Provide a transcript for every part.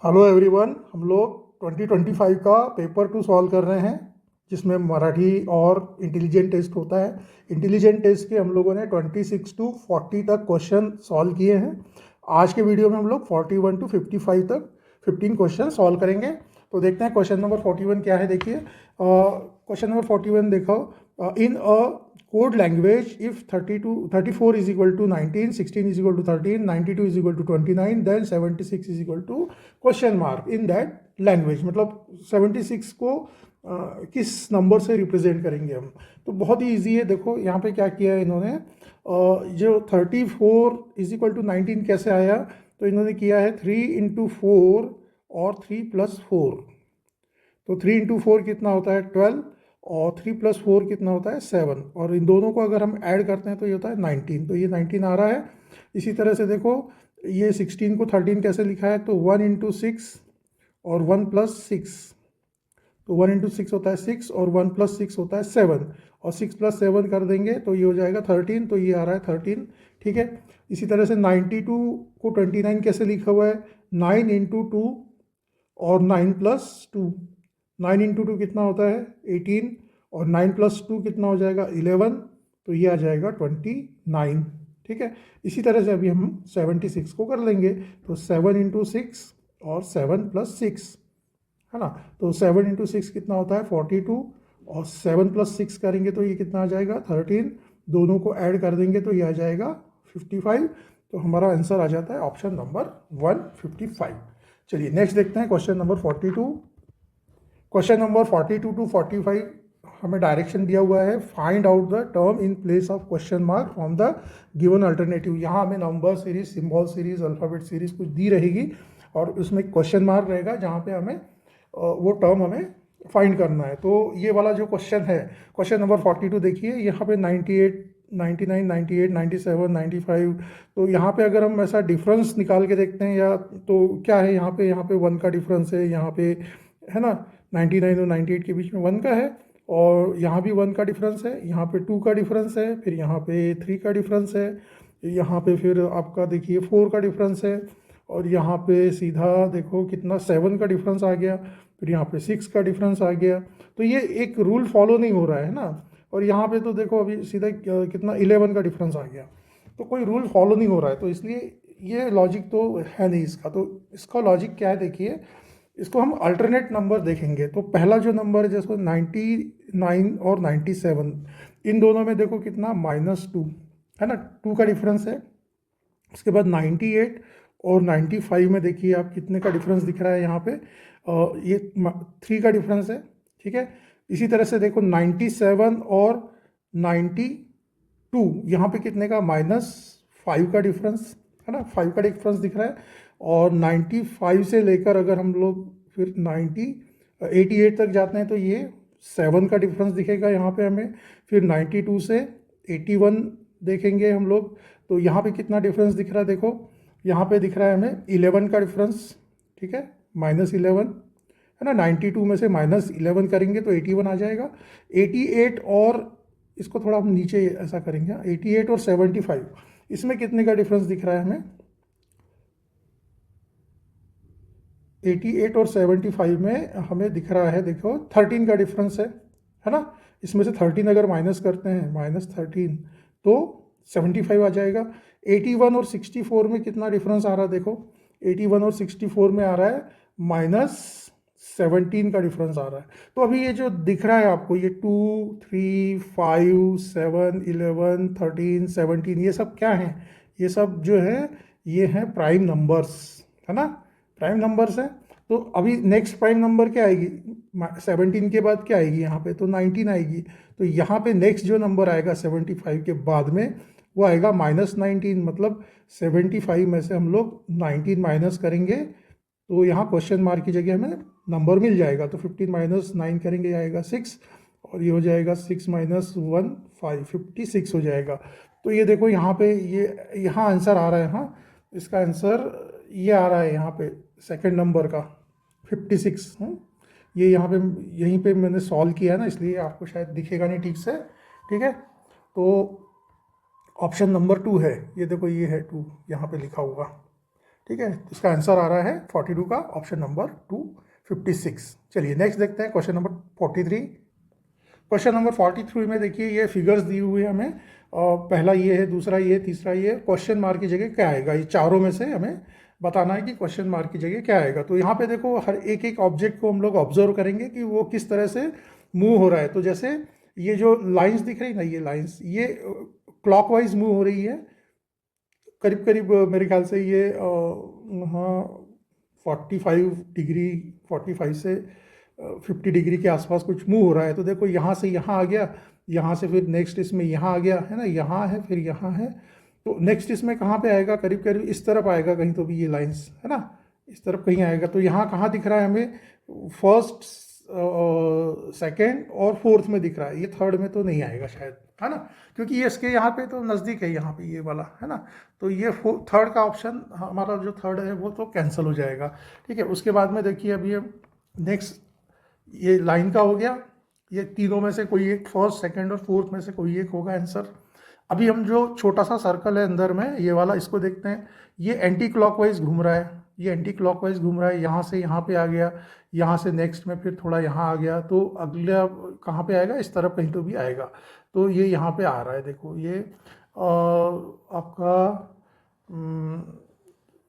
Hello everyone, हम लोग 2025 का पेपर 2 सॉल्व कर रहे हैं, जिसमें मराठी और इंटेलिजेंट टेस्ट होता है। इंटेलिजेंट टेस्ट के हम लोगों ने 26 टू 40 तक क्वेश्चन सॉल्व किए हैं। आज के वीडियो में हम लोग 41 टू 55 तक 15 क्वेश्चन सॉल्व करेंगे। तो देखते हैं क्वेश्चन नंबर 41 क्या है। देखिए क्वेश्चन नंबर 41 देखो। इन अ code language, if 34 is equal to 19, 16 is equal to 13, 92 is equal to 29, then 76 is equal to question mark in that language. मतलब 76 को किस नंबर से रिप्रेजेंट करेंगे हम। तो बहुत ही ईजी है। देखो यहाँ पे क्या किया है इन्होंने, जो 34 इज इक्वल टू 19 कैसे आया, तो इन्होंने किया है 3 इंटू 4 और 3 प्लस 4। तो 3 इंटू 4 कितना होता है 12, और 3 प्लस 4 कितना होता है 7, और इन दोनों को अगर हम ऐड करते हैं तो ये होता है 19। तो ये 19 आ रहा है। इसी तरह से देखो, ये 16 को 13 कैसे लिखा है, तो 1 इंटू 6 और 1 प्लस 6। तो 1 इंटू 6 होता है 6 और 1 प्लस 6 होता है 7, और 6 प्लस 7 कर देंगे तो ये हो जाएगा 13। तो ये आ रहा है 13। ठीक है। इसी तरह से 92 को 29 कैसे लिखा हुआ है, 9 इंटू 2 और 9 प्लस 2। 9 इंटू 2 कितना होता है 18, और 9 प्लस 2 कितना हो जाएगा 11। तो ये आ जाएगा 29। ठीक है। इसी तरह से अभी हम 76 को कर लेंगे। तो 7 इंटू 6 और 7 प्लस 6, है ना। तो 7 इंटू 6 कितना होता है 42, और 7 प्लस 6 करेंगे तो ये कितना आ जाएगा 13। दोनों को ऐड कर देंगे तो ये आ जाएगा 55। तो हमारा आंसर आ जाता है ऑप्शन नंबर 155। चलिए नेक्स्ट देखते हैं question number 42। Question number 42 to 45 हमें डायरेक्शन दिया हुआ है, find out the term in place of question mark from the given alternative. यहाँ हमें number series, symbol series, alphabet series कुछ दी रहेगी, और उसमें क्वेश्चन मार्क रहेगा जहाँ पे हमें वो टर्म हमें फाइंड करना है। तो ये वाला जो क्वेश्चन है, क्वेश्चन नंबर 42 देखिए, यहाँ पे 98, 99, 98, 97, 95। तो यहाँ पे अगर हम ऐसा डिफरेंस निकाल के देखते हैं, या तो क्या है यहाँ पे 1 का डिफरेंस है, यहाँ पे है ना 99 और 98 के बीच में 1 का है, और यहाँ भी 1 का डिफरेंस है, यहाँ पे 2 का डिफरेंस है, फिर यहाँ पे 3 का डिफरेंस है, यहाँ पे फिर आपका देखिए 4 का डिफरेंस है, और यहाँ पे सीधा देखो कितना 7 का डिफरेंस आ गया, फिर यहाँ पे 6 का डिफरेंस आ गया। तो ये एक रूल फॉलो नहीं हो रहा है ना। और यहाँ पे तो देखो अभी सीधा कितना 11 का डिफरेंस आ गया। तो कोई रूल फॉलो नहीं हो रहा है, तो इसलिए ये लॉजिक तो है नहीं इसका। तो इसका लॉजिक क्या है देखिए, इसको हम अल्टरनेट नंबर देखेंगे। तो पहला जो नंबर है जैसे 99 और 97, इन दोनों में देखो कितना -2 है ना, 2 का डिफरेंस है। उसके बाद 98 और 95 में देखिए आप कितने का डिफरेंस दिख रहा है यहाँ पे, ये 3 का डिफरेंस है। ठीक है। इसी तरह से देखो 97 और 92, यहाँ पे कितने का -5 का डिफरेंस है ना, 5 का डिफरेंस दिख रहा है। और 95 से लेकर अगर हम लोग फिर 88 तक जाते हैं तो ये 7 का डिफरेंस दिखेगा यहाँ पे हमें। फिर 92 से 81 देखेंगे हम लोग, तो यहाँ पे कितना डिफरेंस दिख रहा है देखो, यहाँ पे दिख रहा है हमें 11 का डिफरेंस। ठीक है, -11 है ना। 92 में से -11 करेंगे तो 81 आ जाएगा। 88 और इसको थोड़ा हम नीचे ऐसा करेंगे, 88 और 75, इसमें कितने का डिफरेंस दिख रहा है हमें, 88 और 75 में हमें दिख रहा है देखो 13 का डिफरेंस है ना। इसमें से 13 अगर माइनस करते हैं, -13, तो 75 आ जाएगा। 81 और 64 में कितना डिफरेंस आ रहा है देखो, 81 और 64 में आ रहा है -17 का डिफरेंस आ रहा है। तो अभी ये जो दिख रहा है आपको, ये 2, 3, 5, 7, 11, 13, 17, ये सब क्या है, ये सब जो है ये हैं प्राइम नंबर्स, है ना, प्राइम नंबर्स है। तो अभी नेक्स्ट प्राइम नंबर क्या आएगी, 17 के बाद क्या आएगी यहाँ पे, तो 19 आएगी। तो यहाँ पे नेक्स्ट जो नंबर आएगा 75 के बाद में, वो आएगा -19। मतलब 75 में से हम लोग 19 माइनस करेंगे, तो यहाँ क्वेश्चन मार्क की जगह हमें नंबर मिल जाएगा। तो 15 माइनस 9 करेंगे, आएगा 6, और ये हो जाएगा 6 माइनस 1 5, 56 हो जाएगा। तो ये देखो यहाँ पे, ये यहाँ आंसर आ रहा है। हाँ, इसका आंसर ये आ रहा है यहाँ पे सेकंड नंबर का 56। ये यहाँ पे, यहीं पे मैंने सॉल्व किया है ना, इसलिए आपको शायद दिखेगा नहीं ठीक से। ठीक है। तो ऑप्शन नंबर 2 है, ये देखो ये है 2 यहाँ पे लिखा हुआ। ठीक है, इसका आंसर आ रहा है 42 का ऑप्शन नंबर 256। चलिए नेक्स्ट देखते हैं क्वेश्चन नंबर 43। क्वेश्चन नंबर 43 में देखिए ये फिगर्स दी हुई है हमें, और पहला ये है, दूसरा ये, तीसरा ये। क्वेश्चन मार्क की जगह क्या आएगा, ये चारों में से हमें बताना है कि क्वेश्चन मार्क की जगह क्या आएगा। तो यहाँ पे देखो हर एक एक ऑब्जेक्ट को हम लोग ऑब्जर्व करेंगे कि वो किस तरह से मूव हो रहा है। तो जैसे ये जो लाइंस दिख रही ना, ये लाइंस ये क्लॉकवाइज मूव हो रही है, करीब करीब मेरे ख्याल से ये हाँ 45 डिग्री, 45 से 50 डिग्री के आसपास कुछ मूव हो रहा है। तो देखो यहाँ से यहाँ आ गया, यहाँ से फिर नेक्स्ट इसमें यहाँ आ गया है ना, यहाँ है फिर यहाँ है। तो नेक्स्ट इसमें कहाँ पे आएगा, करीब करीब इस तरफ आएगा कहीं, तो भी ये लाइंस है ना इस तरफ कहीं आएगा। तो यहाँ कहाँ दिख रहा है हमें, फर्स्ट, सेकंड और फोर्थ में दिख रहा है, ये थर्ड में तो नहीं आएगा शायद, है ना, क्योंकि ये इसके यहाँ पे तो नज़दीक है, यहाँ पे ये वाला है ना। तो ये थर्ड का ऑप्शन हमारा जो थर्ड है वो तो कैंसिल हो जाएगा। ठीक है, उसके बाद में देखिए अभी हम नेक्स्ट, ये लाइन का हो गया, ये तीनों में से कोई एक, फर्स्ट सेकंड और फोर्थ में से कोई एक होगा आंसर। अभी हम जो छोटा सा सर्कल है अंदर में ये वाला, इसको देखते हैं। ये एंटी क्लॉकवाइज घूम रहा है, ये एंटी क्लॉकवाइज घूम रहा है, यहाँ से यहाँ पे आ गया, यहाँ से नेक्स्ट में फिर थोड़ा यहाँ आ गया, तो अगला कहाँ पे आएगा, इस तरफ कहीं तो भी आएगा। तो ये यहाँ पे आ रहा है, देखो ये आपका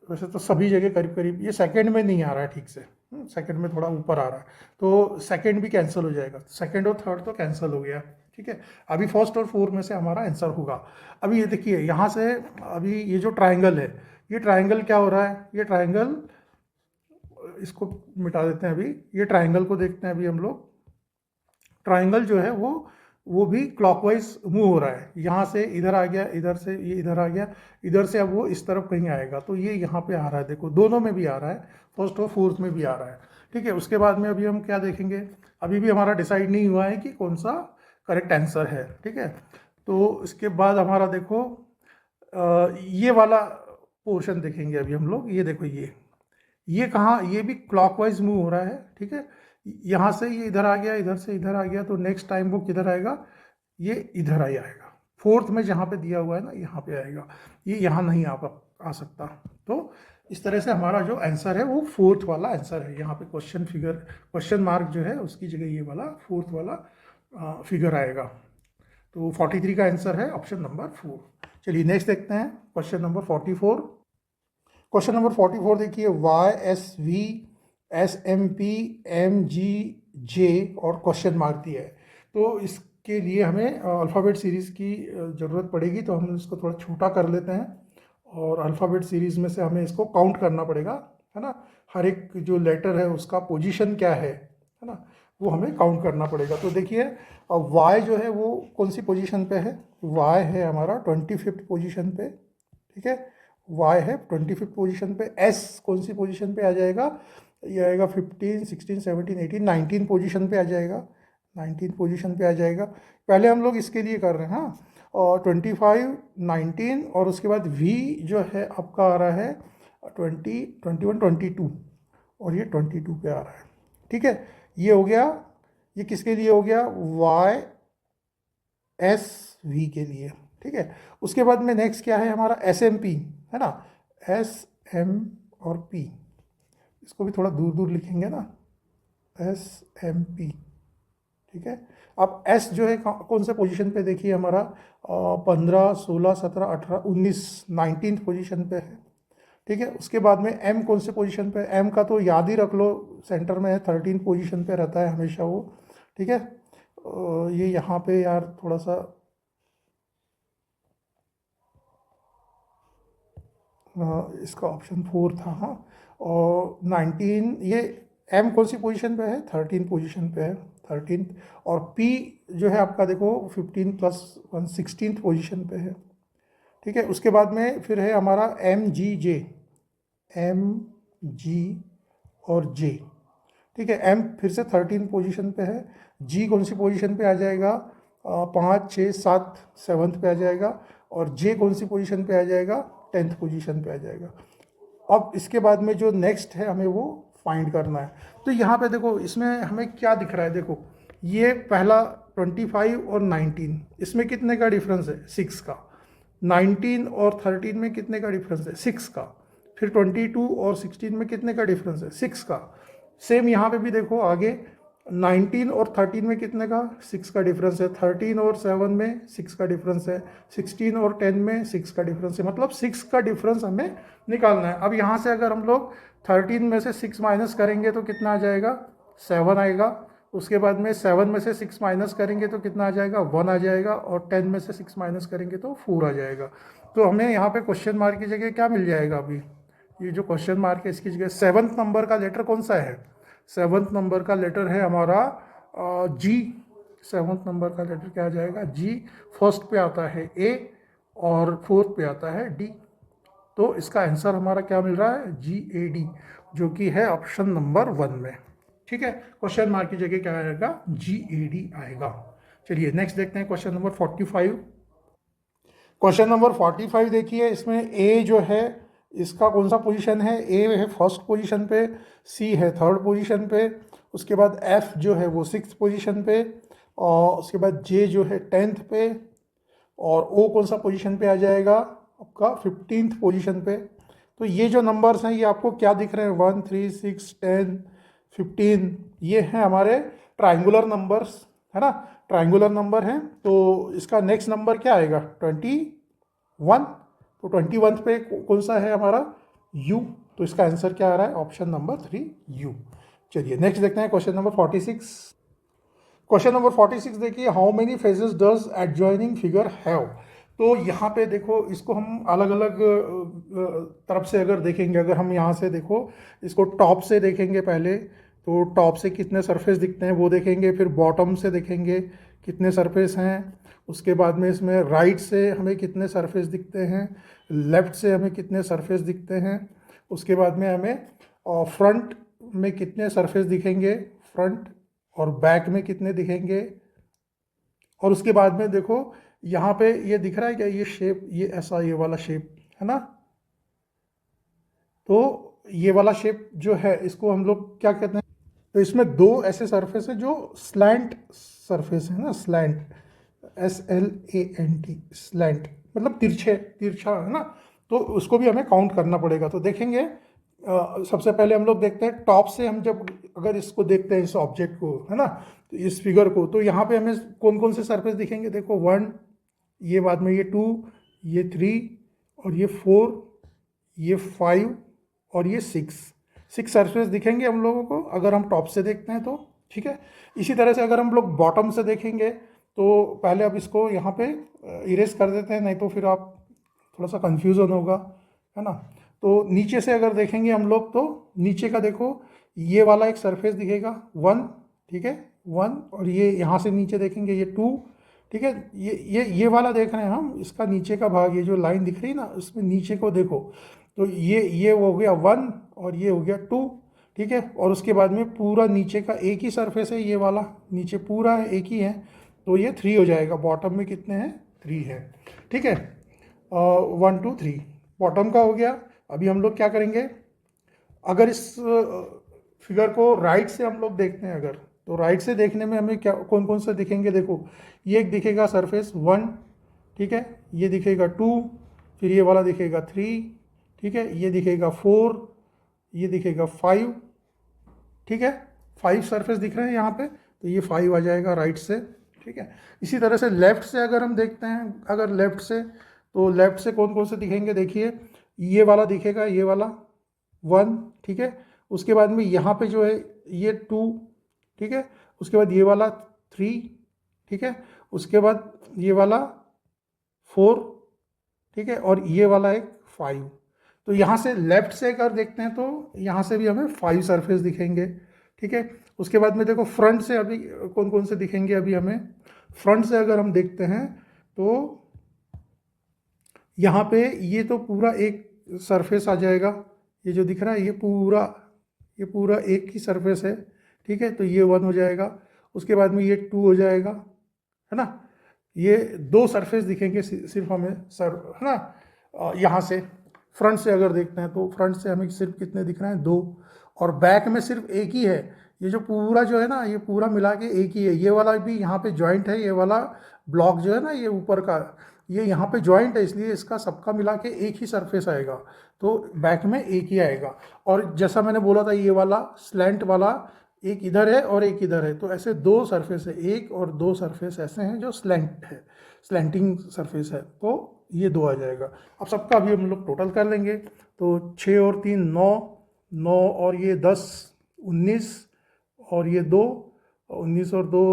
वैसे तो सभी जगह करीब करीब, ये सेकंड में नहीं आ रहा है ठीक से, सेकंड में थोड़ा ऊपर आ रहा है, तो सेकंड भी कैंसिल हो जाएगा। सेकंड और थर्ड तो कैंसिल हो गया। ठीक है, अभी फर्स्ट और फोर्थ में से हमारा आंसर होगा। अभी ये देखिए यहाँ से, अभी ये जो ट्राइंगल है, ये ट्राइंगल क्या हो रहा है, ये ट्राइंगल, इसको मिटा देते हैं अभी, ये ट्राइंगल को देखते हैं अभी हम लोग। ट्राइंगल जो है वो भी क्लॉकवाइज मूव हो रहा है, यहाँ से इधर आ गया, इधर से ये इधर आ गया, इधर से अब वो इस तरफ कहीं आएगा। तो ये यहाँ पे आ रहा है, देखो दोनों में भी आ रहा है, फर्स्ट और फोर्थ में भी आ रहा है। ठीक है, उसके बाद में अभी हम क्या देखेंगे, अभी भी हमारा डिसाइड नहीं हुआ है कि कौन सा करेक्ट आंसर है। ठीक है, तो इसके बाद हमारा देखो ये वाला पोर्शन देखेंगे अभी हम लोग। ये देखो ये कहाँ, ये भी क्लॉकवाइज मूव हो रहा है। ठीक है, यहाँ से ये इधर आ गया, इधर से इधर आ गया, तो नेक्स्ट टाइम वो किधर आएगा, ये इधर ही आएगा, फोर्थ में जहाँ पे दिया हुआ है ना यहाँ पे आएगा, ये यहाँ नहीं आ सकता। तो इस तरह से हमारा जो आंसर है वो फोर्थ वाला आंसर है। यहाँ पे क्वेश्चन मार्क जो है उसकी जगह ये वाला फोर्थ वाला फिगर आएगा। तो 43 का आंसर है ऑप्शन नंबर 4। चलिए नेक्स्ट देखते हैं क्वेश्चन नंबर 44। क्वेश्चन नंबर 44 देखिए, YSV SMP MGJ और क्वेश्चन मार्क दिया है। तो इसके लिए हमें अल्फ़ाबेट सीरीज़ की ज़रूरत पड़ेगी, तो हम इसको थोड़ा छोटा कर लेते हैं, और अल्फ़ाबेट सीरीज़ में से हमें इसको काउंट करना पड़ेगा, है ना। हर एक जो लेटर है उसका पोजीशन क्या है ना, वो हमें काउंट करना पड़ेगा। तो देखिए Y जो है वो कौन सी पोजीशन पे है, Y है हमारा 25th पोजीशन पे। ठीक है, Y है 25th पोजीशन पे। S कौन सी पोजीशन पे आ जाएगा, ये आएगा 15, 16, 17, 18, 19 पोजीशन पे आ जाएगा, 19 पोजीशन पे आ जाएगा। पहले हम लोग इसके लिए कर रहे हैं, हाँ, और 25, 19, और उसके बाद V जो है आपका आ रहा है 20, 21, 22, और ये 22 पे आ रहा है। ठीक है, ये हो गया, ये किसके लिए हो गया, YSV के लिए। ठीक है, उसके बाद में नेक्स्ट क्या है हमारा, SMP है ना, SM और P, इसको भी थोड़ा दूर दूर लिखेंगे ना, SMP। ठीक है, अब S जो है कौन से पोजीशन पे, देखिए हमारा 15, 16, 17, 18, 19, 19 पोजीशन पे है। ठीक है, उसके बाद में M कौन से पोजीशन पे, M का तो याद ही रख लो, सेंटर में है, 13 पोजीशन पे रहता है हमेशा वो। ठीक है, ये यहाँ पे यार थोड़ा सा इसका ऑप्शन 4 था, हाँ। और 19, ये M कौन सी पोजीशन पे है, 13 पोजीशन पे है, 13। और P जो है आपका देखो 15 + 1 16 पोजीशन पे है। ठीक है, उसके बाद में फिर है हमारा MGJ, MG और J। ठीक है, M फिर से 13 पोजीशन पे है। G कौन सी पोजीशन पे आ जाएगा, 5, 6, 7, 7th पे आ जाएगा। और J कौन सी पोजीशन पे आ जाएगा, 10th पोजीशन पे आ जाएगा। अब इसके बाद में जो नेक्स्ट है हमें वो फाइंड करना है। तो यहाँ पे देखो इसमें हमें क्या दिख रहा है, देखो ये पहला 25 और 19, इसमें कितने का डिफरेंस है, 6 का। 19 और 13 में कितने का डिफरेंस है, 6 का। फिर 22 और 16 में कितने का डिफरेंस है? 6 का। सेम यहाँ पे भी देखो आगे 19 और 13 में कितने का? 6 का डिफरेंस है। 13 और 7 में 6 का डिफरेंस है। 16 और 10 में 6 का डिफरेंस है। मतलब 6 का डिफरेंस हमें निकालना है। अब यहाँ से अगर हम लोग 13 में से 6 माइनस करेंगे तो कितना आ जाएगा? 7 आएगा। उसके बाद में 7 में से 6 माइनस करेंगे तो कितना आ जाएगा? 1 आ जाएगा। और 10 में से 6 माइनस करेंगे तो 4 आ जाएगा। तो हमें यहाँ पे क्वेश्चन मार्क की जगह क्या मिल जाएगा? अभी ये जो क्वेश्चन मार्क है इसकी जगह 7th नंबर का लेटर कौन सा है? 7th नंबर का लेटर है हमारा जी। 7th नंबर का लेटर क्या आ जाएगा? जी। फर्स्ट पे आता है ए और फोर्थ पे आता है डी। तो इसका आंसर हमारा क्या मिल रहा है? GAD, जो कि है ऑप्शन नंबर 1 में। ठीक है, क्वेश्चन मार्क की जगह क्या आएगा? GAD आएगा। चलिए नेक्स्ट देखते हैं क्वेश्चन नंबर 45। क्वेश्चन नंबर 45 देखिए, इसमें ए जो है इसका कौन सा पोजीशन है? ए है फर्स्ट पोजीशन पे, सी है थर्ड पोजीशन पे, उसके बाद एफ जो है वो 6th पोजीशन पे, और उसके बाद जे जो है 10th पे, और ओ कौन सा पोजीशन पे आ जाएगा? आपका 15th पोजीशन पे। तो ये जो नंबर्स हैं ये आपको क्या दिख रहे हैं? 1, 3, 6, 10, 15, ये हैं हमारे ट्राइंगुलर नंबर्स, है ना? ट्राइंगुलर नंबर हैं। तो इसका नेक्स्ट नंबर क्या आएगा? 21। तो 21 पे कौन सा है हमारा? U। तो इसका आंसर क्या आ रहा है? Option number 3 U। चलिए नेक्स्ट देखते हैं क्वेश्चन नंबर 46। क्वेश्चन नंबर 46 देखिए, how many phases does adjoining figure have? तो यहाँ पे देखो, इसको हम अलग अलग तरफ से अगर देखेंगे, अगर हम यहाँ से देखो इसको टॉप से देखेंगे पहले, तो टॉप से कितने सरफेस दिखते हैं वो देखेंगे, फिर बॉटम से देखेंगे कितने सरफेस हैं, उसके बाद में इसमें राइट से हमें कितने सरफेस दिखते हैं, लेफ्ट से हमें कितने सरफेस दिखते हैं, उसके बाद में हमें फ्रंट में कितने सरफेस दिखेंगे, फ्रंट और बैक में कितने दिखेंगे, और उसके बाद में देखो यहाँ पे ये दिख रहा है क्या? ये शेप, ये ऐसा ये वाला शेप है ना? तो ये वाला शेप जो है इसको हम लोग क्या कहते हैं? तो इसमें दो ऐसे सरफेस है जो स्लैंट सरफेस है ना, स्लैंट, SLANT, स्लैंट मतलब तिरछे, तिरछा है ना? तो उसको भी हमें काउंट करना पड़ेगा। तो देखेंगे सबसे पहले हम लोग देखते हैं टॉप से, हम जब अगर इसको देखते हैं इस ऑब्जेक्ट को, है ना, तो इस फिगर को, तो यहाँ पे हमें कौन कौन से सरफेस दिखेंगे? देखो 1, ये बाद में ये 2, ये 3, और ये 4, ये 5, और ये 6 सरफेस दिखेंगे हम लोगों को अगर हम टॉप से देखते हैं तो। ठीक है, इसी तरह से अगर हम लोग बॉटम से देखेंगे तो पहले अब इसको यहाँ पे इरेज कर देते हैं, नहीं तो फिर आप थोड़ा सा कन्फ्यूज़न होगा, है ना? तो नीचे से अगर देखेंगे हम लोग तो नीचे का देखो, ये वाला एक सरफेस दिखेगा 1, ठीक है 1, और ये यहाँ से नीचे देखेंगे ये 2, ठीक है, ये वाला देख रहे हैं हम, इसका नीचे का भाग, ये जो लाइन दिख रही है ना, उसमें नीचे को देखो, तो ये हो गया 1 और ये हो गया 2, ठीक है, और उसके बाद में पूरा नीचे का एक ही सरफेस है, ये वाला नीचे पूरा है एक ही है, तो ये 3 हो जाएगा। बॉटम में कितने हैं? 3 है। ठीक है, 1 2 3 बॉटम का हो गया। अभी हम लोग क्या करेंगे, अगर इस फिगर को राइट से हम लोग देखते हैं अगर, तो राइट से देखने में हमें क्या कौन कौन से दिखेंगे? देखो ये एक दिखेगा सरफेस 1, ठीक है, ये दिखेगा 2, फिर ये वाला दिखेगा 3, ठीक है, ये दिखेगा 4, ये दिखेगा 5, ठीक है, 5 सरफेस दिख रहे हैं यहाँ पे, तो ये 5 आ जाएगा राइट से। ठीक है, इसी तरह से लेफ्ट से अगर हम देखते हैं, अगर लेफ्ट से, तो लेफ्ट से कौन कौन से दिखेंगे? देखिए ये वाला दिखेगा, ये वाला 1, ठीक है, उसके बाद में यहाँ पे जो है ये 2, ठीक है, उसके बाद ये वाला 3, ठीक है, उसके बाद ये वाला 4, ठीक है, और ये वाला एक 5। तो यहाँ से लेफ्ट से अगर देखते हैं तो यहाँ से भी हमें 5 सरफेस दिखेंगे। ठीक है, उसके बाद में देखो फ्रंट से अभी कौन कौन से दिखेंगे? अभी हमें फ्रंट से अगर हम देखते हैं तो यहाँ पे ये तो पूरा एक सरफेस आ जाएगा, ये जो दिख रहा है ये पूरा एक ही सरफेस है। ठीक है, तो ये 1 हो जाएगा, उसके बाद में ये 2 हो जाएगा, है ना? ये 2 सरफेस दिखेंगे सिर्फ हमें सर, है ना? यहाँ से फ्रंट से अगर देखते हैं तो फ्रंट से हमें सिर्फ कितने दिख रहे हैं? 2, और बैक में सिर्फ एक ही है। ये जो पूरा जो है ना, ये पूरा मिला के एक ही है। ये वाला भी यहाँ पे जॉइंट है, ये वाला ब्लॉक जो है ना, ये ऊपर का, ये यहाँ पे जॉइंट है, इसलिए इसका सबका मिला के एक ही सरफेस आएगा, तो बैक में एक ही आएगा। और जैसा मैंने बोला था, ये वाला स्लैंट वाला एक इधर है और एक इधर है, तो ऐसे दो सरफेस है, एक और दो सरफेस ऐसे हैं जो स्लैंट है, स्लैंटिंग सरफेस है, तो ये दो आ जाएगा। अब सबका अभी हम लोग टोटल कर लेंगे, तो 6 और 3 9, 9 और ये 10 19, और ये 2 19 और 2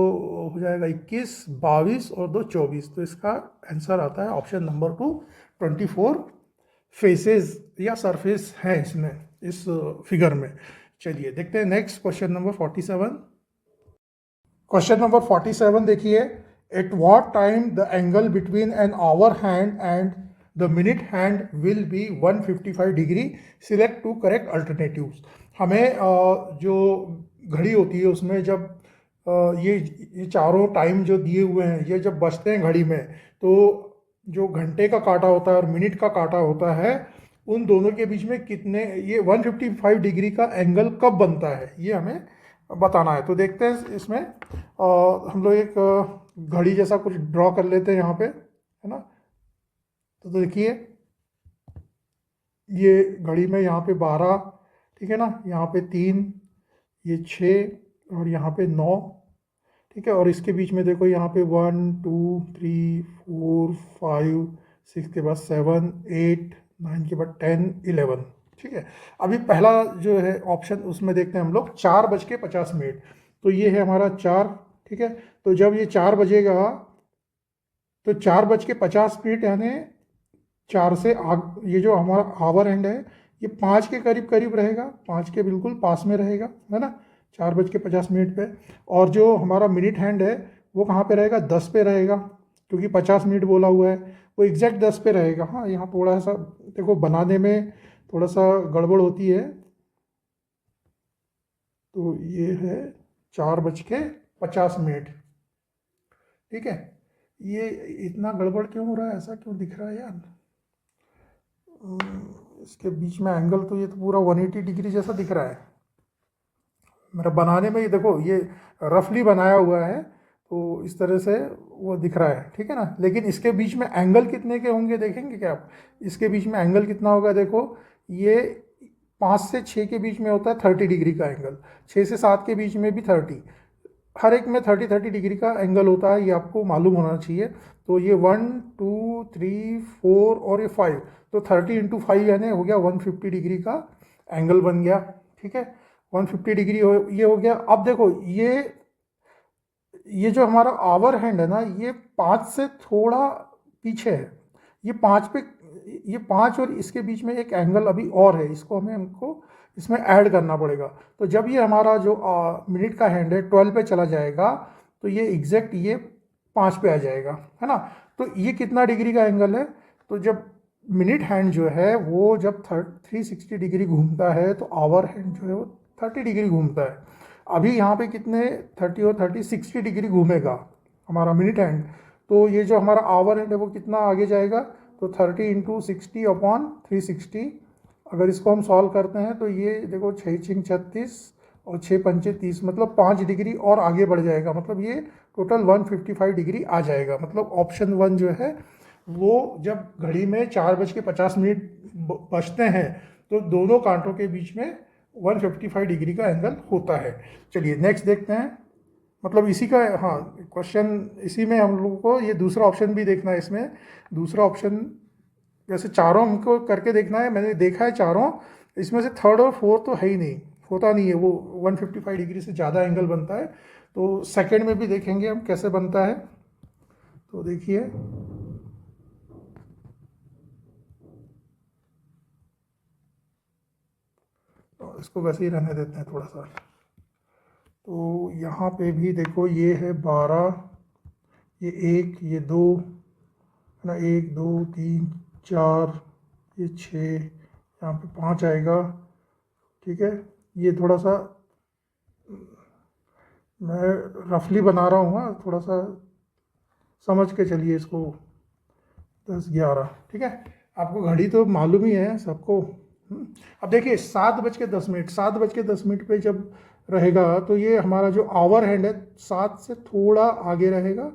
हो जाएगा 21, 22 और 2 24। तो इसका आंसर आता है ऑप्शन नंबर 2, 24 फेसेस या सरफेस है इसमें, इस फिगर में। चलिए देखते हैं next question number 47। Question number 47 देखिए, at what time the angle between an hour hand and the minute hand will be 155 degree, select two correct alternatives. हमें जो घड़ी होती है उसमें जब ये चारों टाइम जो दिए हुए हैं, ये जब बजते हैं घड़ी में, तो जो घंटे का कांटा होता है और मिनट का कांटा होता है, उन दोनों के बीच में कितने, ये 155 डिग्री का एंगल कब बनता है, ये हमें बताना है। तो देखते हैं इसमें हम लोग एक घड़ी जैसा कुछ ड्रॉ कर लेते हैं यहाँ पे, है ना। तो देखिए ये घड़ी में यहाँ पे 12, ठीक है ना, यहाँ पे 3, ये 6 और यहाँ पे 9, ठीक है। और इसके बीच में देखो यहाँ पे 1 2 3 4 5 6 के बाद 7 8 9 के बाद 10 11, ठीक है। अभी पहला जो है ऑप्शन, उसमें देखते हैं हम लोग 4:50। तो ये है हमारा 4, ठीक है। तो जब ये 4 बजेगा तो 4:50 यानी 4 से ये जो हमारा आवर एंड है ये 5 के करीब करीब रहेगा, 5 के बिल्कुल पास में रहेगा, है ना, 4:50 पे। और जो हमारा मिनट हैंड है वो कहाँ पे रहेगा, 10 पे रहेगा, क्योंकि 50 मिनट बोला हुआ है, वो एग्जैक्ट 10 पे रहेगा। हाँ, यहाँ थोड़ा सा देखो बनाने में थोड़ा सा गड़बड़ होती है, तो ये है 4:50, ठीक है। ये इतना गड़बड़ क्यों हो रहा है, ऐसा क्यों दिख रहा है यार। इसके बीच में एंगल तो ये तो पूरा 180 डिग्री जैसा दिख रहा है मेरा बनाने में। ये देखो ये रफली बनाया हुआ है, तो इस तरह से वो दिख रहा है, ठीक है ना। लेकिन इसके बीच में एंगल कितने के होंगे देखेंगे क्या आप, इसके बीच में एंगल कितना होगा, देखो ये 5 से 6 के बीच में होता है 30 डिग्री का एंगल, 6 से 7 के बीच में भी 30, हर एक में 30 डिग्री का एंगल होता है, ये आपको मालूम होना चाहिए। तो ये 1 2 3 4 और ये 5, तो 30 × 5 यानी हो गया 150 डिग्री का एंगल बन गया, ठीक है। 150 डिग्री ये हो गया। अब देखो ये जो हमारा आवर हैंड है ना, ये 5 से थोड़ा पीछे है, ये 5 पे, ये 5 और इसके बीच में एक एंगल अभी और है, इसको हमको इसमें ऐड करना पड़ेगा। तो जब ये हमारा जो मिनट का हैंड है 12 पे चला जाएगा, तो ये एग्जैक्ट ये 5 पे आ जाएगा, है ना। तो ये कितना डिग्री का एंगल है, तो जब मिनट हैंड जो है वो जब 360 डिग्री घूमता है, तो आवर हैंड जो है वो 30 डिग्री घूमता है। अभी यहाँ पे कितने 30 और 30 60 डिग्री घूमेगा हमारा मिनट हैंड, तो ये जो हमारा आवर हैंड है वो कितना आगे जाएगा, तो 30 × 60/360। अगर इसको हम सॉल्व करते हैं तो ये देखो 6 × 36 और 6 × 5 30, मतलब 5 डिग्री और आगे बढ़ जाएगा, मतलब ये टोटल 155 डिग्री आ जाएगा। मतलब ऑप्शन 1 जो है वो जब घड़ी में 4:50 बजते हैं तो दोनों कांटों के बीच में 155 डिग्री का एंगल होता है। चलिए नेक्स्ट देखते हैं, मतलब इसी का, हाँ क्वेश्चन इसी में हम लोगों को ये दूसरा ऑप्शन भी देखना है। इसमें दूसरा ऑप्शन वैसे चारों हमको करके देखना है, मैंने देखा है चारों, इसमें से थर्ड और फोर्थ तो है ही नहीं, होता नहीं है, वो 155 डिग्री से ज़्यादा एंगल बनता है। तो सेकंड में भी देखेंगे हम कैसे बनता है। तो देखिए तो इसको वैसे ही रहने देते हैं थोड़ा सा। तो यहाँ पे भी देखो ये है 12, ये 1, ये 2, है ना, 1 2 3 4, ये 6, यहाँ पे 5 आएगा, ठीक है। ये थोड़ा सा मैं रफली बना रहा हूँ, थोड़ा सा समझ के चलिए इसको। 10 11, ठीक है। आपको घड़ी तो मालूम ही है सबको। अब देखिए 7:10, 7:10 पे जब रहेगा तो ये हमारा जो आवर हैंड है 7 से थोड़ा आगे रहेगा,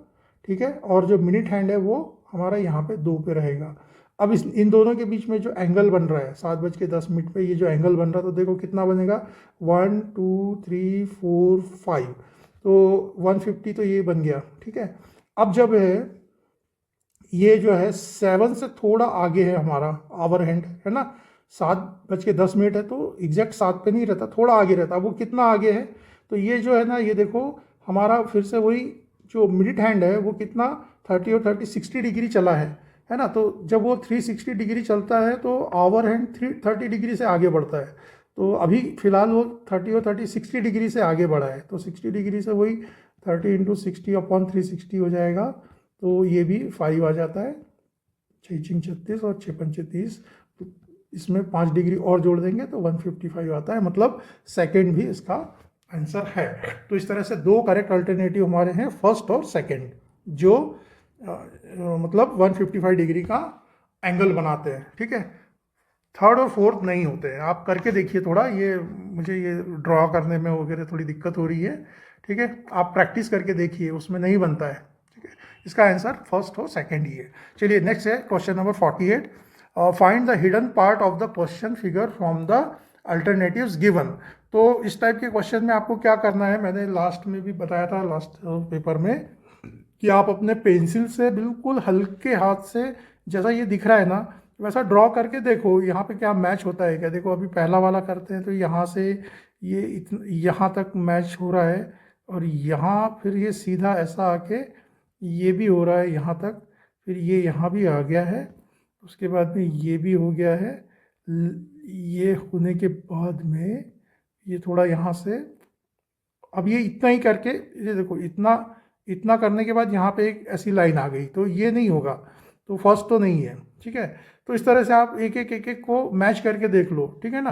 ठीक है। और जो मिनट हैंड है वो हमारा यहाँ पे 2 पे रहेगा। अब इन दोनों के बीच में जो एंगल बन रहा है 7:10 पे, ये जो एंगल बन रहा है तो देखो कितना बनेगा, 1 2 3 4 5, तो 150 तो ये बन गया। ठीक है, अब जब है ये जो है 7 से थोड़ा आगे है हमारा आवर हैंड, है ना, 7:10 है, तो एग्जैक्ट 7 पे नहीं रहता, थोड़ा आगे रहता। वो कितना आगे है, तो ये जो है ना, ये देखो हमारा फिर से वही जो मिडिट हैंड है वो कितना 30 और 30 60 डिग्री चला है ना। तो जब वो 360 डिग्री चलता है तो आवर हैंड 30 डिग्री से आगे बढ़ता है। तो अभी फिलहाल वो 30 और 30 60 डिग्री से आगे बढ़ा है, तो 60 डिग्री से वही 30 × 60/360 हो जाएगा, तो ये भी 5 आ जाता है। 6 × 36 और 6 × 30, तो इसमें 5 डिग्री और जोड़ देंगे तो 155 आता है, मतलब सेकंड भी इसका आंसर है। तो इस तरह से 2 करेक्ट अल्टरनेटिव हमारे हैं, फर्स्ट और सेकंड, जो मतलब 155 डिग्री का एंगल बनाते हैं। ठीक है, थर्ड और फोर्थ नहीं होते हैं। आप करके देखिए थोड़ा, ये मुझे ये ड्रॉ करने में वगैरह थोड़ी दिक्कत हो रही है। ठीक है, आप प्रैक्टिस करके देखिए, उसमें नहीं बनता है। ठीक है, इसका आंसर फर्स्ट और सेकंड ही है। चलिए नेक्स्ट है question number 48, find the hidden part of the question figure from the alternatives given. तो इस टाइप के क्वेश्चन में आपको क्या करना है, मैंने लास्ट में भी बताया था, लास्ट पेपर में, कि आप अपने पेंसिल से बिल्कुल हल्के हाथ से, जैसा ये दिख रहा है ना, वैसा ड्रॉ करके देखो यहाँ पे क्या मैच होता है क्या। देखो अभी पहला वाला करते हैं तो यहाँ से ये यहाँ तक मैच हो रहा है, और यहाँ फिर ये सीधा ऐसा आके ये भी हो रहा है यहाँ तक, फिर ये यहाँ भी आ गया है, उसके बाद में ये भी हो गया है। ये होने के बाद में ये थोड़ा यहाँ से, अब ये इतना ही करके, ये देखो इतना इतना करने के बाद यहाँ पे एक ऐसी लाइन आ गई, तो ये नहीं होगा, तो फर्स्ट तो नहीं है। ठीक है, तो इस तरह से आप एक एक को मैच करके देख लो। ठीक है ना,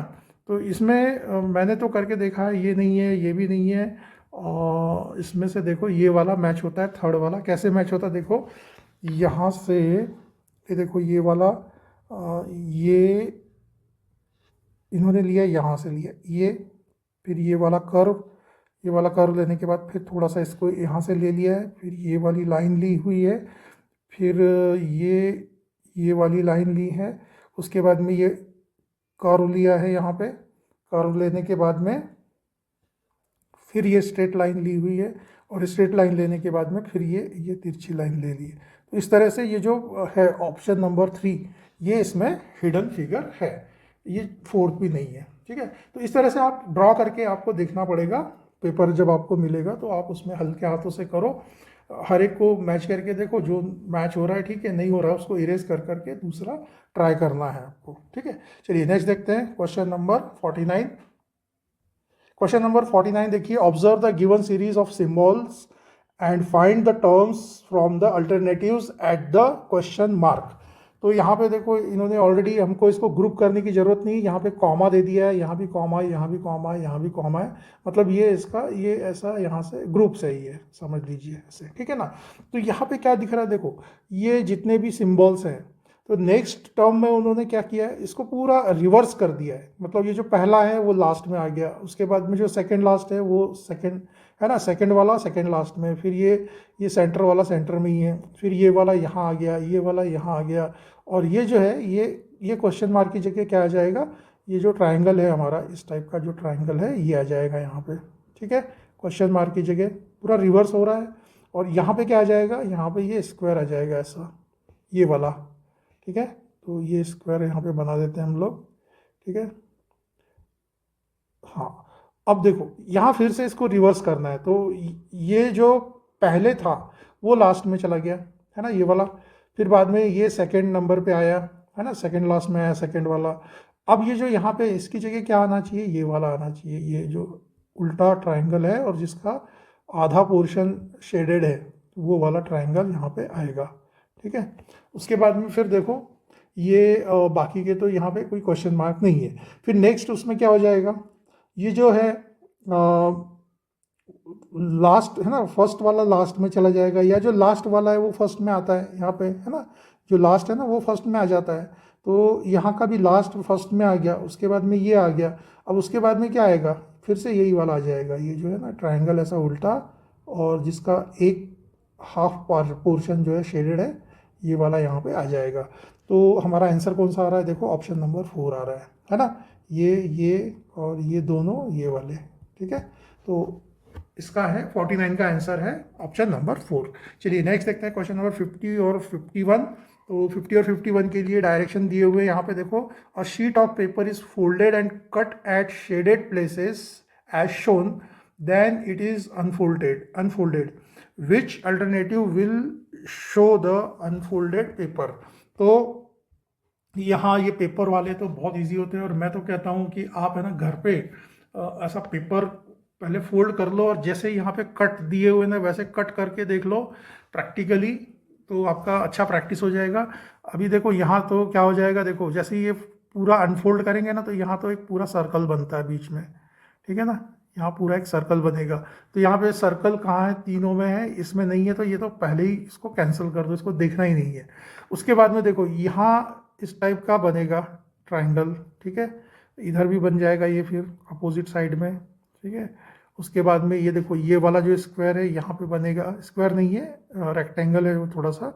तो इसमें मैंने तो करके देखा है, ये नहीं है, ये भी नहीं है, और इसमें से देखो ये वाला मैच होता है, थर्ड वाला कैसे मैच होता है, देखो यहाँ से, ये देखो ये वाला, ये इन्होंने लिया, यहाँ से लिया ये, फिर ये वाला कर्व लेने के बाद फिर थोड़ा सा इसको यहाँ से ले लिया है, फिर ये वाली लाइन ली हुई है, फिर ये वाली लाइन ली है, उसके बाद में ये कर्व लिया है, यहाँ पे कर्व लेने के बाद में फिर ये स्ट्रेट लाइन ली हुई है, और स्ट्रेट लाइन लेने के बाद में फिर ये तिरछी लाइन ले ली है। तो इस तरह से ये जो है ऑप्शन नंबर 3, ये इसमें हिडन फिगर है, ये फोर्थ भी नहीं है। ठीक है, तो इस तरह से आप ड्रॉ करके आपको देखना पड़ेगा, पेपर जब आपको मिलेगा तो आप उसमें हल्के हाथों से करो, हर एक को मैच करके देखो, जो मैच हो रहा है ठीक है, नहीं हो रहा है उसको इरेज कर करके दूसरा ट्राई करना है आपको। ठीक है, चलिए नेक्स्ट देखते हैं क्वेश्चन नंबर 49। क्वेश्चन नंबर 49 देखिए, observe the given series of symbols and find the terms from the alternatives at the question mark. तो यहाँ पे देखो इन्होंने ऑलरेडी हमको इसको ग्रुप करने की ज़रूरत नहीं, यहाँ पे कॉमा दे दिया है, यहाँ भी कॉमा है, यहाँ भी कॉमा है, यहाँ भी कॉमा है, मतलब ये इसका ये ऐसा यहाँ से ग्रुप से ही है, समझ लीजिए ऐसे। ठीक है ना, तो यहाँ पे क्या दिख रहा है, देखो ये जितने भी सिम्बल्स हैं, तो नेक्स्ट टर्म में उन्होंने क्या किया है, इसको पूरा रिवर्स कर दिया है, मतलब ये जो पहला है वो लास्ट में आ गया, उसके बाद में जो सेकेंड लास्ट है वो सेकेंड है ना, सेकंड वाला सेकंड लास्ट में, फिर ये सेंटर वाला सेंटर में ही है, फिर ये वाला यहाँ आ गया, ये वाला यहाँ आ गया, और ये जो है ये क्वेश्चन मार्क की जगह क्या आ जाएगा, ये जो ट्रायंगल है हमारा, इस टाइप का जो ट्रायंगल है ये आ जाएगा यहाँ पे। ठीक है, क्वेश्चन मार्क की जगह पूरा रिवर्स हो रहा है, और यहाँ पे क्या आ जाएगा, यहाँ पे ये स्क्वायर आ जाएगा ऐसा, ये वाला। ठीक है, तो ये स्क्वायर यहाँ पे बना देते हैं हम लोग। ठीक है, हाँ, अब देखो यहाँ फिर से इसको रिवर्स करना है, तो ये जो पहले था वो लास्ट में चला गया, है ना, ये वाला, फिर बाद में ये सेकंड नंबर पे आया, है ना, सेकंड लास्ट में आया सेकंड वाला। अब ये जो यहाँ पे इसकी जगह क्या आना चाहिए, ये वाला आना चाहिए, ये जो उल्टा ट्रायंगल है और जिसका आधा पोर्शन शेडेड है, वो वाला ट्रायंगल यहाँ पे आएगा। ठीक है, उसके बाद में फिर देखो ये बाकी के तो यहाँ पे कोई क्वेश्चन मार्क नहीं है। फिर नेक्स्ट उसमें क्या हो जाएगा, ये जो है लास्ट है ना, फर्स्ट वाला लास्ट में चला जाएगा, या जो लास्ट वाला है वो फर्स्ट में आता है यहाँ पे, है ना, जो लास्ट है ना वो फर्स्ट में आ जाता है, तो यहाँ का भी लास्ट फर्स्ट में आ गया, उसके बाद में ये आ गया। अब उसके बाद में क्या आएगा, फिर से यही वाला आ जाएगा, ये जो है ना ट्रायंगल ऐसा उल्टा, और जिसका एक हाफ पोर्शन जो है शेडेड है, ये वाला यहाँ पे आ जाएगा। तो हमारा आंसर कौन सा आ रहा है, देखो ऑप्शन नंबर 4 आ रहा है ना। ये और ये दोनों ये वाले, ठीक है। तो इसका है 49 का आंसर है ऑप्शन नंबर 4। चलिए नेक्स्ट देखते हैं क्वेश्चन नंबर 50 और 51। तो 50 और 51 के लिए डायरेक्शन दिए हुए यहाँ पे देखो, a sheet of paper is folded and cut at shaded places as shown, then it is unfolded which alternative will show the unfolded paper. तो यहाँ ये पेपर वाले तो बहुत इजी होते हैं, और मैं तो कहता हूँ कि आप है ना घर पे ऐसा पेपर पहले फोल्ड कर लो, और जैसे यहाँ पे कट दिए हुए ना वैसे कट करके देख लो प्रैक्टिकली, तो आपका अच्छा प्रैक्टिस हो जाएगा। अभी देखो यहाँ तो क्या हो जाएगा, देखो जैसे ही ये पूरा अनफोल्ड करेंगे ना तो यहाँ तो एक पूरा सर्कल बनता है बीच में, ठीक है ना, यहाँ पूरा एक सर्कल बनेगा। तो यहाँ पे सर्कल कहाँ है, तीनों में है, इसमें नहीं है, तो ये तो पहले ही इसको कैंसिल कर दो, इसको देखना ही नहीं है। उसके बाद में देखो यहाँ इस टाइप का बनेगा ट्राइंगल, ठीक है, इधर भी बन जाएगा ये फिर अपोजिट साइड में, ठीक है। उसके बाद में ये देखो ये वाला जो स्क्वायर है यहाँ पे बनेगा, स्क्वायर नहीं है रेक्टेंगल है वो थोड़ा सा,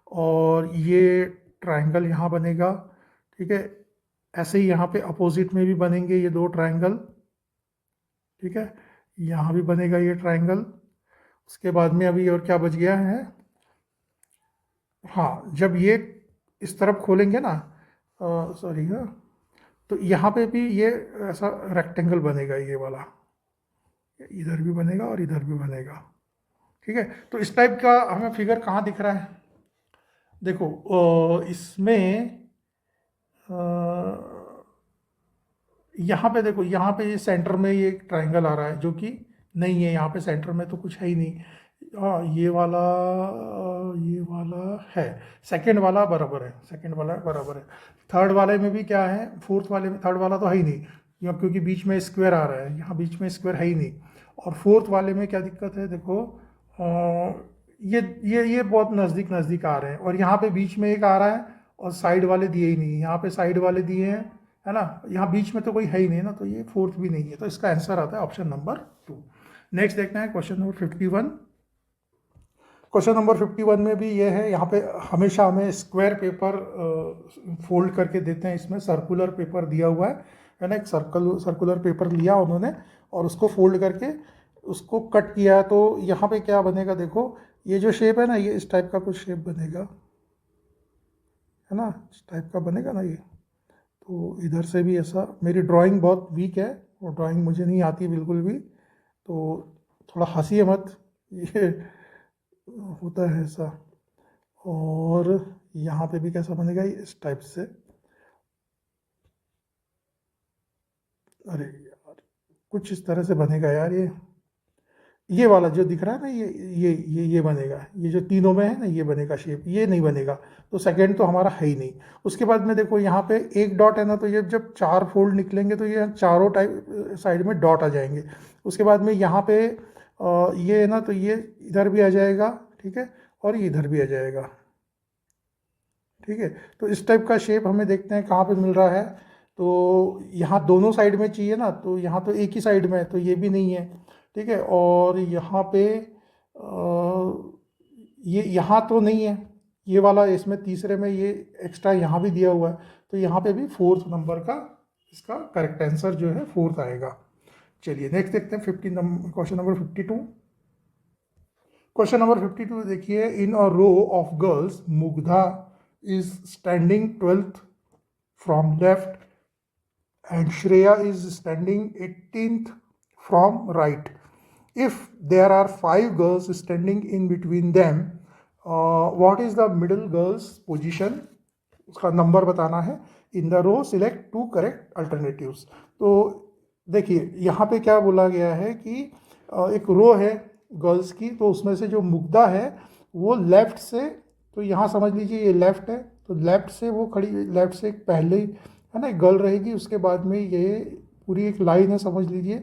और ये ट्राइंगल यहाँ बनेगा, ठीक है। ऐसे ही यहाँ पे अपोजिट में भी बनेंगे ये दो ट्राइंगल, ठीक है, यहाँ भी बनेगा ये ट्राइंगल। उसके बाद में अभी और क्या बच गया है, हाँ जब ये इस तरफ खोलेंगे ना, सॉरी हाँ, तो यहाँ पे भी ये ऐसा रेक्टेंगल बनेगा ये वाला, इधर भी बनेगा और इधर भी बनेगा, ठीक है। तो इस टाइप का हमें फिगर कहाँ दिख रहा है, देखो इसमें यहाँ पे देखो, यहाँ पे ये सेंटर में ये ट्राइंगल आ रहा है जो कि नहीं है, यहाँ पे सेंटर में तो कुछ है ही नहीं। हाँ ये वाला है, सेकंड वाला बराबर है, सेकंड वाला बराबर है। थर्ड वाले में भी क्या है, फोर्थ वाले में थर्ड वाला तो है ही नहीं, यहाँ क्योंकि बीच में स्क्वायर आ रहा है, यहाँ बीच में स्क्वायर है ही नहीं। और फोर्थ वाले में क्या दिक्कत है, देखो ये बहुत नज़दीक नज़दीक आ रहे हैं, और यहाँ पे बीच में एक आ रहा है और साइड वाले दिए ही नहीं, यहाँ पे साइड वाले दिए हैं, है ना, यहाँ बीच में तो कोई है ही नहीं ना, तो ये फोर्थ भी नहीं है, तो इसका आंसर आता है ऑप्शन नंबर 2। नेक्स्ट देखना है क्वेश्चन नंबर 51। क्वेश्चन नंबर 51 में भी ये है, यहाँ पे हमेशा हमें स्क्वायर पेपर फोल्ड करके देते हैं, इसमें सर्कुलर पेपर दिया हुआ है ना, एक सर्कुलर पेपर लिया उन्होंने और उसको फोल्ड करके उसको कट किया। तो यहाँ पे क्या बनेगा, देखो ये जो शेप है ना, ये इस टाइप का कुछ शेप बनेगा, है ना, इस टाइप का बनेगा ना ये। तो इधर से भी ऐसा, मेरी ड्राइंग बहुत वीक है, और ड्राइंग मुझे नहीं आती बिल्कुल भी, तो थोड़ा हंसिए मत, ये होता है ऐसा। और यहाँ पे भी कैसा बनेगा, इस टाइप से, अरे यार कुछ इस तरह से बनेगा यार, ये वाला जो दिख रहा है ना, ये बनेगा, ये जो तीनों में है ना ये बनेगा शेप, ये नहीं बनेगा, तो सेकंड तो हमारा है ही नहीं। उसके बाद में देखो यहाँ पे एक डॉट है ना, तो ये जब चार फोल्ड निकलेंगे तो ये चारों टाइप साइड में डॉट आ जाएंगे। उसके बाद में यहाँ पे ये है ना, तो ये इधर भी आ जाएगा, ठीक है, और ये इधर भी आ जाएगा, ठीक है। तो इस टाइप का शेप हमें देखते हैं कहाँ पे मिल रहा है, तो यहाँ दोनों साइड में चाहिए ना, तो यहाँ तो एक ही साइड में है, तो ये भी नहीं है, ठीक है। और यहाँ पे ये यहाँ तो नहीं है, ये वाला, इसमें तीसरे में ये एक्स्ट्रा यहाँ भी दिया हुआ है, तो यहाँ पे भी फोर्थ नंबर का इसका करेक्ट आंसर जो है फोर्थ आएगा। चलिए नेक्स्ट देखते हैं 50 number, question number 52। Question number 52 देखिए, in a row of girls Mugdha is standing 12th from left and Shreya is standing 18th from right. If there are 5 girls standing in between them, what is the middle girl's position? उसका नंबर बताना है। In the row select 2 correct alternatives. तो देखिए यहाँ पे क्या बोला गया है कि एक रो है गर्ल्स की, तो उसमें से जो मुग्धा है वो लेफ्ट से, तो यहाँ समझ लीजिए ये लेफ्ट है, तो लेफ्ट से वो खड़ी, लेफ्ट से एक पहले है ना एक गर्ल रहेगी, उसके बाद में ये पूरी एक लाइन है समझ लीजिए।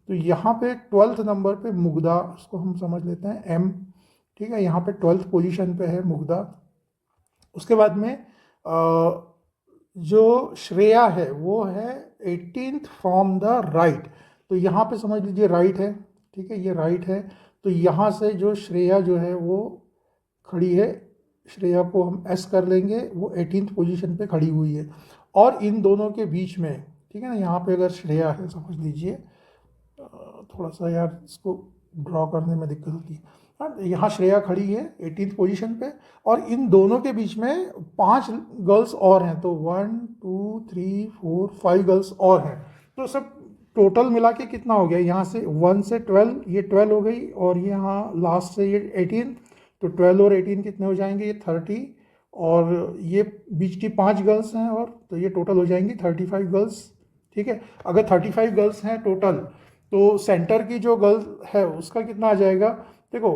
तो यहाँ पे 12th नंबर पे मुग्धा, उसको हम समझ लेते हैं एम, ठीक है, यहाँ पे 12th पोजीशन पे है मुग्धा। उसके बाद में जो श्रेया है वो है 18th फ्रॉम द राइट, तो यहाँ पे समझ लीजिए राइट है, ठीक है, ये राइट है। तो यहाँ से जो श्रेया जो है वो खड़ी है श्रेया को हम एस कर लेंगे, वो 18th पोजीशन पे खड़ी हुई है। और इन दोनों के बीच में, ठीक है ना, यहाँ पे अगर श्रेया है समझ लीजिए, थोड़ा सा यार इसको ड्रॉ करने में दिक्कत होती है। हाँ, यहाँ श्रेया खड़ी है 18th पोजीशन पे, और इन दोनों के बीच में 5 गर्ल्स और हैं, तो 1 2 3 4 5 गर्ल्स और हैं। तो सब टोटल मिला के कितना हो गया, यहाँ से 1 से 12, ये 12 हो गई, और ये यहाँ लास्ट से ये 18, तो 12 और 18 कितने हो जाएंगे, ये 30, और ये बीच की 5 गर्ल्स हैं, और तो ये टोटल हो जाएंगी 35 गर्ल्स। ठीक है, अगर 35 गर्ल्स हैं टोटल, तो सेंटर की जो गर्ल है उसका कितना आ जाएगा, देखो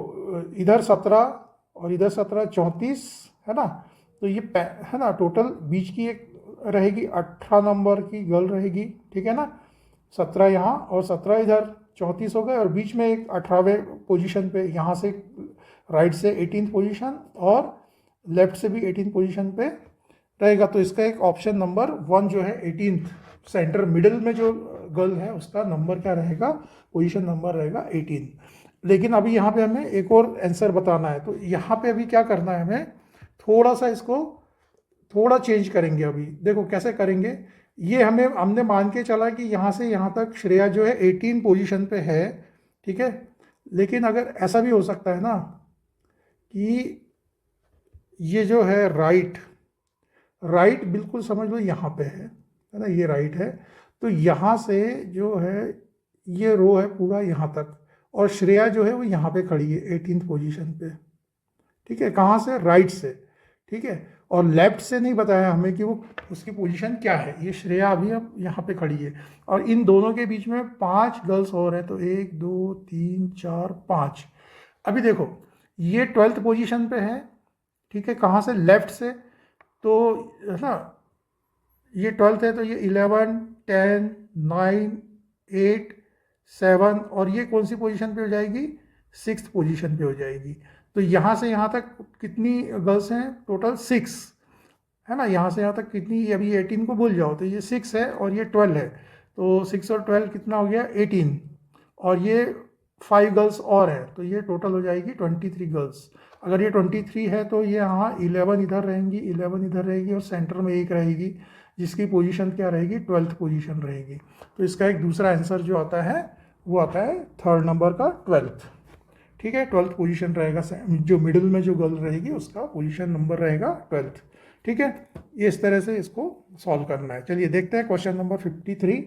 इधर 17 और इधर 17, 34 है ना, तो ये है ना, टोटल बीच की एक रहेगी 18 नंबर की गर्ल रहेगी, ठीक है ना, 17 यहाँ और 17 इधर, 34 हो गए, और बीच में एक 18वें पोजीशन पे, यहाँ से राइट से 18th पोजीशन और लेफ्ट से भी 18th पोजीशन पे रहेगा। तो इसका एक ऑप्शन नंबर 1 जो है 18th, सेंटर मिडिल में जो गर्ल है उसका नंबर क्या रहेगा, पोजीशन नंबर रहेगा 18। लेकिन अभी यहाँ पे हमें एक और आंसर बताना है, तो यहाँ पे अभी क्या करना है, हमें थोड़ा सा इसको थोड़ा चेंज करेंगे। अभी देखो कैसे करेंगे, ये हमने मान के चला कि यहाँ से यहाँ तक श्रेया जो है 18 पोजीशन पे है, ठीक है। लेकिन अगर ऐसा भी हो सकता है ना कि ये जो है राइट बिल्कुल समझ लो यहाँ पे है ना, ये राइट है, तो यहाँ से जो है ये रो है पूरा यहाँ तक, और श्रेया जो है वो यहाँ पे खड़ी है 18th पोजीशन पे, ठीक है, कहाँ से, राइट से, ठीक है। और लेफ्ट से नहीं बताया हमें कि वो उसकी पोजीशन क्या है, ये श्रेया अभी अब यहाँ पे खड़ी है, और इन दोनों के बीच में 5 गर्ल्स और हैं, तो 1 2 3 4 5। अभी देखो ये 12th पोजीशन पे है, ठीक है, कहाँ से, लेफ्ट से, तो है ना, ये 12th है, तो ये 11 10 9 8 7, और ये कौन सी पोजीशन पे हो जाएगी, 6th पोजीशन पे हो जाएगी। तो यहाँ से यहाँ तक कितनी गर्ल्स हैं, टोटल 6 है ना, यहाँ से यहाँ तक कितनी, अभी 18 को भूल जाओ, तो ये 6 है और ये 12 है, तो 6 और 12 कितना हो गया, 18, और ये 5 गर्ल्स और है, तो ये टोटल हो जाएगी 23 गर्ल्स। अगर ये 23 है तो ये यहाँ 11 इधर रहेंगी, 11 इधर रहेगी, और सेंटर में एक रहेगी जिसकी पोजीशन क्या रहेगी, 12th पोजीशन रहेगी। तो इसका एक दूसरा आंसर जो आता है वो आता है 3rd नंबर का 12th, ठीक है, 12th पोजीशन रहेगा, जो मिडिल में जो गर्ल रहेगी उसका पोजीशन नंबर रहेगा 12th, ठीक है। ये इस तरह से इसको सॉल्व करना है। चलिए देखते हैं क्वेश्चन नंबर 53।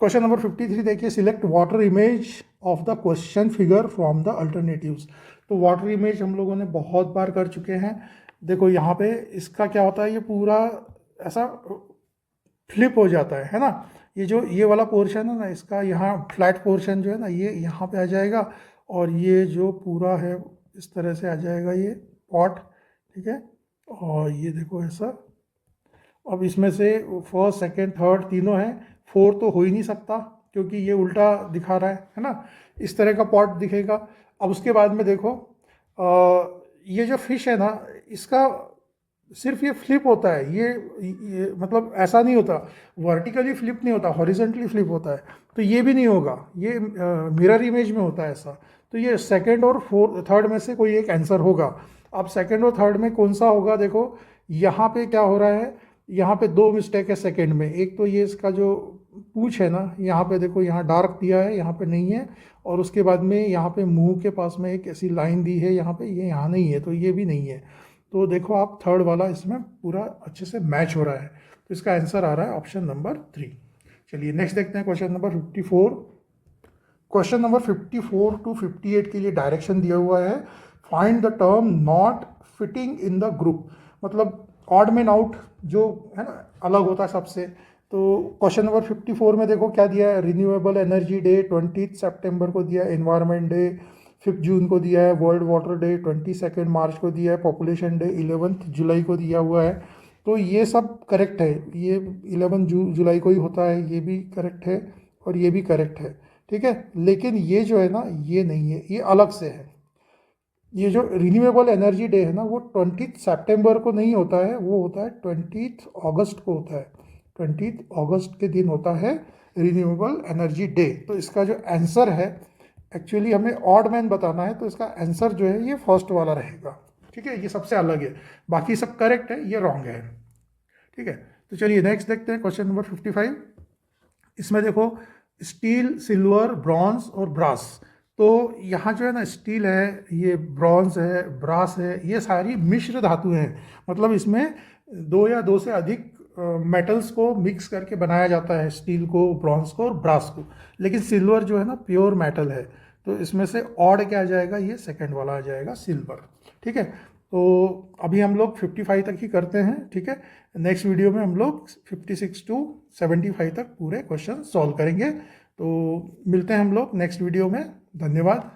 क्वेश्चन नंबर 53 देखिए, select water image of the question figure from the alternatives. तो वाटर इमेज हम लोगों ने बहुत बार कर चुके हैं। देखो यहाँ पे इसका क्या होता है, ये पूरा ऐसा फ्लिप हो जाता है ना, ये जो ये वाला पोर्शन है ना, इसका यहाँ फ्लैट पोर्शन जो है ना, ये यहाँ पे आ जाएगा, और ये जो पूरा है इस तरह से आ जाएगा ये पॉट, ठीक है। और ये देखो ऐसा, अब इसमें से फर्स्ट सेकंड थर्ड तीनों हैं, 4 तो हो ही नहीं सकता क्योंकि ये उल्टा दिखा रहा है ना, इस तरह का पॉट दिखेगा। अब उसके बाद में देखो ये जो फिश है ना, इसका सिर्फ ये फ्लिप होता है, ये मतलब ऐसा नहीं होता, वर्टिकली फ्लिप नहीं होता, हॉरिजेंटली फ्लिप होता है, तो ये भी नहीं होगा, ये मिरर इमेज में होता है ऐसा। तो ये सेकंड और थर्ड में से कोई एक आंसर होगा। अब सेकंड और थर्ड में कौन सा होगा, देखो यहाँ पे क्या हो रहा है, यहाँ पे 2 मिस्टेक है सेकंड में। एक तो ये इसका जो पूछ है ना, यहाँ पे देखो, यहाँ डार्क दिया है, यहाँ पे नहीं है, और उसके बाद में यहाँ पे मुंह के पास में एक ऐसी लाइन दी है यहाँ पे, ये यहाँ नहीं है, तो ये भी नहीं है। तो देखो आप थर्ड वाला इसमें पूरा अच्छे से मैच हो रहा है, तो इसका आंसर आ रहा है ऑप्शन नंबर 3। चलिए नेक्स्ट देखते हैं question number 54। Question number 54 to 58 के लिए डायरेक्शन दिया हुआ है, find the term not fitting in the group. मतलब ऑड मैन आउट जो है ना, अलग होता है सबसे। तो क्वेश्चन नंबर 54 में देखो क्या दिया है, रिन्यूएबल एनर्जी डे 20 सितंबर को दिया है, एनवायरनमेंट डे 5 जून को दिया है, वर्ल्ड वाटर डे 22 मार्च को दिया है, पॉपुलेशन डे 11 जुलाई को दिया हुआ है। तो ये सब करेक्ट है, ये 11 जुलाई को ही होता है, ये भी करेक्ट है और ये भी करेक्ट है, ठीक है। लेकिन ये जो है ना, ये नहीं है, ये अलग से है। ये जो रिन्यूएबल एनर्जी डे है ना, वो 20 सितंबर को नहीं होता है, वो होता है 20 अगस्त को होता है, 20 अगस्त के दिन होता है रिन्यूएबल एनर्जी डे। तो इसका जो आंसर है, एक्चुअली हमें ऑड मैन बताना है, तो इसका आंसर जो है ये फर्स्ट वाला रहेगा। ठीक है, ये सबसे अलग है, बाकी सब करेक्ट है, ये रॉन्ग है। ठीक है, तो चलिए नेक्स्ट देखते हैं क्वेश्चन नंबर 55। इसमें देखो स्टील, सिल्वर, ब्रॉन्ज और ब्रास। तो यहाँ जो है ना स्टील है, ये ब्रॉन्ज है, ब्रास है, ये सारी मिश्र धातुएं हैं। मतलब इसमें दो या दो से अधिक मेटल्स को मिक्स करके बनाया जाता है, स्टील को, ब्रॉन्ज को और ब्रास को। लेकिन सिल्वर जो है ना प्योर मेटल है, तो इसमें से ऑड क्या आ जाएगा, ये सेकंड वाला आ जाएगा, सिल्वर। ठीक है, तो अभी हम लोग 55 तक ही करते हैं। ठीक है, नेक्स्ट वीडियो में हम लोग 56 टू 75 तक पूरे क्वेश्चन सॉल्व करेंगे। तो मिलते हैं हम लोग नेक्स्ट वीडियो में। धन्यवाद।